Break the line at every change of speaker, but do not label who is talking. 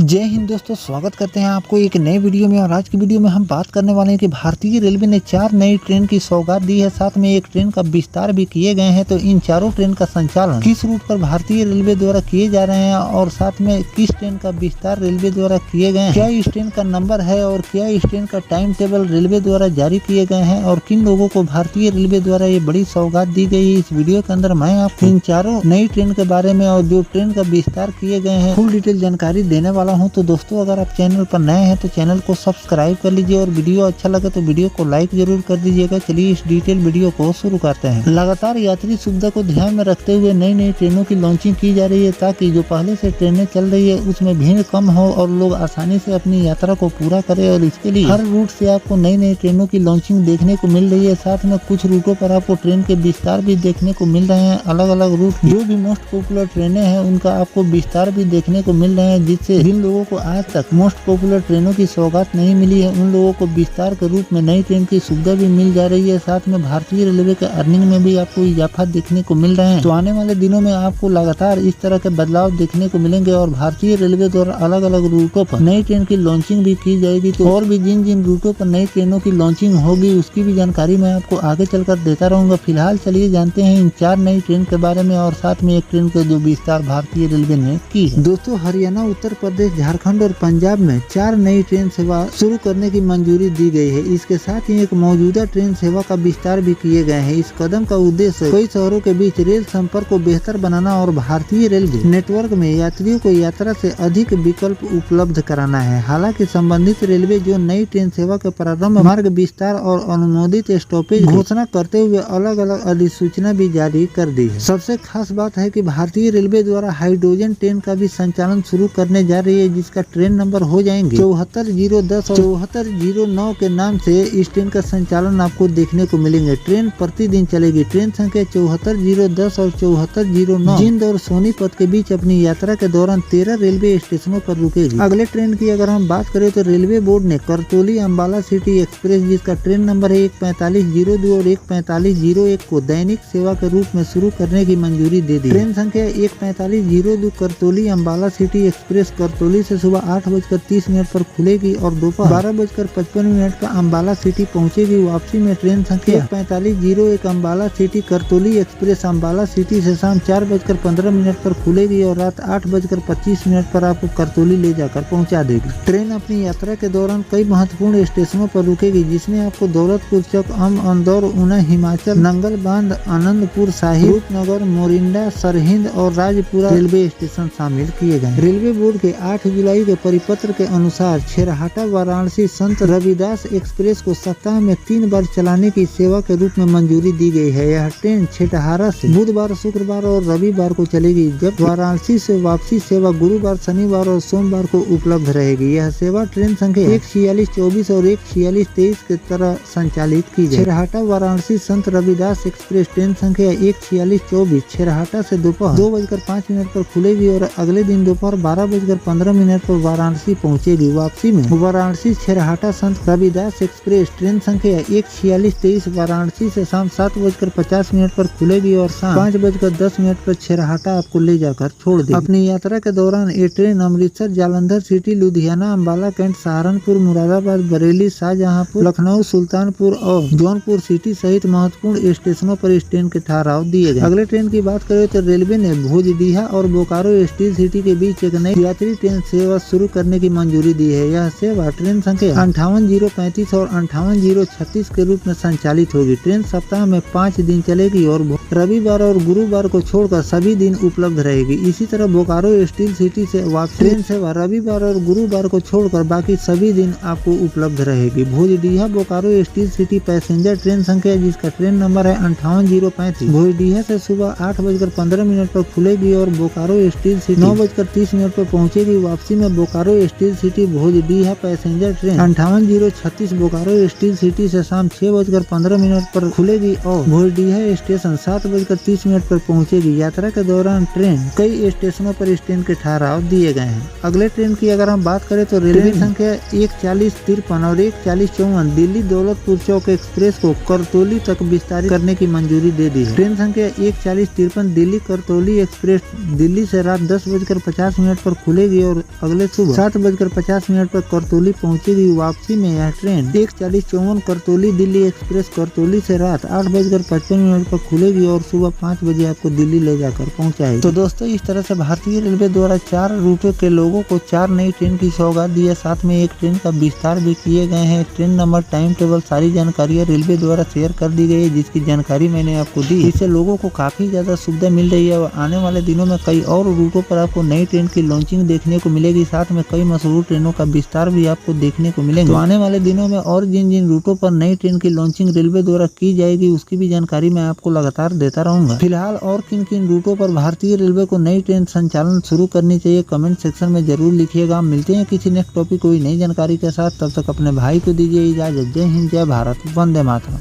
जय हिंद दोस्तों, स्वागत करते हैं आपको एक नए वीडियो में। और आज की वीडियो में हम बात करने वाले हैं कि भारतीय रेलवे ने 4 नई ट्रेन की सौगात दी है, साथ में एक ट्रेन का विस्तार भी किए गए हैं। तो इन चारों ट्रेन का संचालन किस रूट पर भारतीय रेलवे द्वारा किए जा रहे हैं और साथ में किस ट्रेन का विस्तार रेलवे द्वारा किए गए हैं, क्या इस ट्रेन का नंबर है और क्या इस ट्रेन का टाइम टेबल रेलवे द्वारा जारी किए गए हैं और किन लोगों को भारतीय रेलवे द्वारा ये बड़ी सौगात दी गई है। इस वीडियो के अंदर मैं आपको इन चारों नई ट्रेन के बारे में और जो ट्रेन का विस्तार किए गए हैं फुल डिटेल जानकारी देने वाला हूं। तो दोस्तों, अगर आप चैनल पर नए हैं तो चैनल को सब्सक्राइब कर लीजिए और वीडियो अच्छा लगे तो वीडियो को लाइक जरूर कर दीजिएगा। चलिए इस डिटेल वीडियो को शुरू करते हैं। लगातार यात्री सुविधा को ध्यान में रखते हुए नई नई ट्रेनों की लॉन्चिंग की जा रही है ताकि जो पहले से ट्रेनें चल रही है उसमें भीड़ कम हो और लोग आसानी से अपनी यात्रा को पूरा करें। और इसके लिए हर रूट से आपको नई नई ट्रेनों की लॉन्चिंग देखने को मिल रही है। साथ में कुछ रूटों पर आपको ट्रेन के विस्तार भी देखने को मिल रहे हैं। अलग अलग रूट जो भी मोस्ट पॉपुलर ट्रेनें हैं उनका आपको विस्तार भी देखने को मिल रहे हैं, जिससे जिन लोगों को आज तक मोस्ट पॉपुलर ट्रेनों की सौगात नहीं मिली है उन लोगों को विस्तार के रूप में नई ट्रेन की सुविधा भी मिल जा रही है। साथ में भारतीय रेलवे के अर्निंग में भी आपको इजाफा देखने को मिल रहे हैं। तो आने वाले दिनों में आपको लगातार इस तरह के बदलाव देखने को मिलेंगे और भारतीय रेलवे द्वारा अलग अलग रूटों पर नई ट्रेन की लॉन्चिंग भी की जाएगी। तो और भी जिन जिन रूटों पर नई ट्रेनों की लॉन्चिंग होगी उसकी भी जानकारी मैं आपको आगे चलकर देता रहूंगा। फिलहाल चलिए जानते हैं इन 4 नई ट्रेन के बारे में और साथ में एक ट्रेन का जो विस्तार भारतीय रेलवे ने की है। दोस्तों, हरियाणा, उत्तर प्रदेश, झारखंड और पंजाब में 4 नई ट्रेन सेवा शुरू करने की मंजूरी दी गई है। इसके साथ ही एक मौजूदा ट्रेन सेवा का विस्तार भी किए गए हैं। इस कदम का उद्देश्य कई शहरों के बीच रेल संपर्क को बेहतर बनाना और भारतीय रेलवे नेटवर्क में यात्रियों को यात्रा से अधिक विकल्प उपलब्ध कराना है। हालांकि संबंधित रेलवे जो नई ट्रेन सेवा के प्रारंभ, मार्ग विस्तार और अनुमोदित स्टॉपेज घोषणा करते हुए अलग अलग अधिसूचना भी जारी कर दी है। सबसे खास बात है कि भारतीय रेलवे द्वारा हाइड्रोजन ट्रेन का भी संचालन शुरू करने जा रही है, जिसका ट्रेन नंबर हो जाएंगे 74010 और 74009 के नाम से इस ट्रेन का संचालन आपको देखने को मिलेंगे। ट्रेन प्रतिदिन चलेगी। ट्रेन संख्या 74010 और 74009 जिंद और सोनीपत के बीच अपनी यात्रा के दौरान 13 रेलवे स्टेशनों पर रुकेगी। अगले ट्रेन की अगर हम बात करें तो रेलवे बोर्ड ने करतौली अंबाला सिटी एक्सप्रेस, जिसका ट्रेन नंबर है 14502 और 14501 को दैनिक सेवा के रूप में शुरू करने की मंजूरी दे दी। ट्रेन संख्या 14502 करतौली अंबाला सिटी एक्सप्रेस करतौली से सुबह 8:30 पर खुलेगी और दोपहर 12:55 का अंबाला सिटी पहुंचेगी। वापसी में ट्रेन संख्या 14501 Ambala city Kartauli express Ambala city से शाम 4:15 पर खुलेगी और रात 8:25 पर आपको करतौली ले जाकर पहुंचा देगी। ट्रेन अपनी यात्रा के दौरान कई महत्वपूर्ण स्टेशनों पर रुकेगी, जिसमें आपको दौलतपुर चौक, इंदौर, ऊना, हिमाचल, नंगल बांध, आनंदपुर साहिब, रूपनगर, मोरिंडा, सरहिंद और राजपुरा रेलवे स्टेशन शामिल किए गए। रेलवे बोर्ड के 8 जुलाई के परिपत्र के अनुसार छेरहाटा वाराणसी संत रविदास एक्सप्रेस को सप्ताह में 3 बार चलाने की सेवा के रूप में मंजूरी दी गई है। यह ट्रेन छेरहाटा से बुधवार, शुक्रवार और रविवार को चलेगी, जब वाराणसी से वापसी सेवा गुरुवार, शनिवार और सोमवार को उपलब्ध रहेगी। यह सेवा ट्रेन संख्या 14624 और 14623 की तरह संचालित की जाएगी। छेरहाटा वाराणसी संत रविदास एक्सप्रेस ट्रेन संख्या 14624 छेरहाटा से दोपहर 2:05 पर खुलेगी और अगले दिन दोपहर 12:15 पर वाराणसी पहुंचेगी। वापसी में वाराणसी छेरहाटा संत रविदास एक्सप्रेस ट्रेन संख्या 14623 वाराणसी से शाम 7:50 पर खुलेगी और शाम 5:10 पर छेरहाटा आपको ले जाकर छोड़ देगी। अपनी यात्रा के दौरान ये train Amritsar, Jalandhar city, Ludhiana, Ambala cantt, Saharanpur, Moradabad, Bareilly, Shahjahanpur, Lucknow, Sultanpur और जौनपुर सिटी सहित महत्वपूर्ण स्टेशनों पर इस ट्रेन के ठहराव दिए गए। अगले ट्रेन की बात करें तो रेलवे ने भोजडीहा और बोकारो स्टील सिटी के बीच एक नई यात्री ट्रेन सेवा शुरू करने की मंजूरी दी है। यह सेवा ट्रेन संख्या 58035 और 58036 के रूप में संचालित होगी। ट्रेन सप्ताह में 5 दिन चलेगी और रविवार और गुरुवार को छोड़कर सभी दिन उपलब्ध रहेगी। इसी तरह बोकारो स्टील सिटी से वापसी ट्रेन सेवा रविवार और गुरुवार को छोड़कर बाकी सभी दिन आपको उपलब्ध रहेगी। Bhojudih Bokaro steel city passenger train संख्या, जिसका ट्रेन नंबर है 58035, भोजडीहा से सुबह 8:15 पर खुलेगी और बोकारो स्टील सिटी 9:30 पर पहुंचेगी। वापसी में Bokaro steel city Bhojudih passenger train 5836 Bokaro steel city से शाम 6:15 पर खुलेगी और भोजडीहा स्टेशन 7:30 पर पहुंचेगी। यात्रा के दौरान ट्रेन कई स्टेशनों पर इस ट्रेन के ठहराव दिए गए हैं। अगले ट्रेन की अगर हम बात करें तो रेलवे संख्या 14053 और 14054 दिल्ली दौलतपुर चौक एक्सप्रेस को करतौली तक विस्तारित करने की मंजूरी दे दी है। ट्रेन संख्या 14053 दिल्ली करतौली एक्सप्रेस दिल्ली से रात 10:50 पर खुलेगी और और अगले सुबह 7:50 पर करतौली पहुंचेगी। वापसी में यह ट्रेन 1:40-54 करतौली दिल्ली एक्सप्रेस करतौली से रात 8:55 पर खुलेगी और सुबह 5 बजे आपको दिल्ली ले जाकर पहुंचाएगी। तो दोस्तों इस तरह से भारतीय रेलवे द्वारा 4 रूटों के लोगों को 4 नई ट्रेन की सौगात दी है। साथ में एक ट्रेन का विस्तार भी किए गए हैं। ट्रेन नंबर, टाइम टेबल, सारी जानकारियाँ रेलवे द्वारा शेयर कर दी गई है, जिसकी जानकारी मैंने आपको दी। इससे लोगों को काफी ज्यादा सुविधा मिल रही है और आने वाले दिनों में कई और रूटों पर आपको नई ट्रेन की लॉन्चिंग देखने को मिलेगी। साथ में कई मशहूर ट्रेनों का विस्तार भी आपको देखने को मिलेगा। तो आने वाले दिनों में और जिन जिन रूटों पर नई ट्रेन की लॉन्चिंग रेलवे द्वारा की जाएगी उसकी भी जानकारी मैं आपको लगातार देता रहूंगा। फिलहाल और किन किन रूटों पर भारतीय रेलवे को नई ट्रेन संचालन शुरू करनी चाहिए कमेंट सेक्शन में जरूर लिखिएगा। मिलते हैं किसी नेक्स्ट टॉपिक कोई नई जानकारी के साथ, तब तक अपने भाई को दीजिए इजाजत। जय हिंद, जय भारत, वंदे मातरम।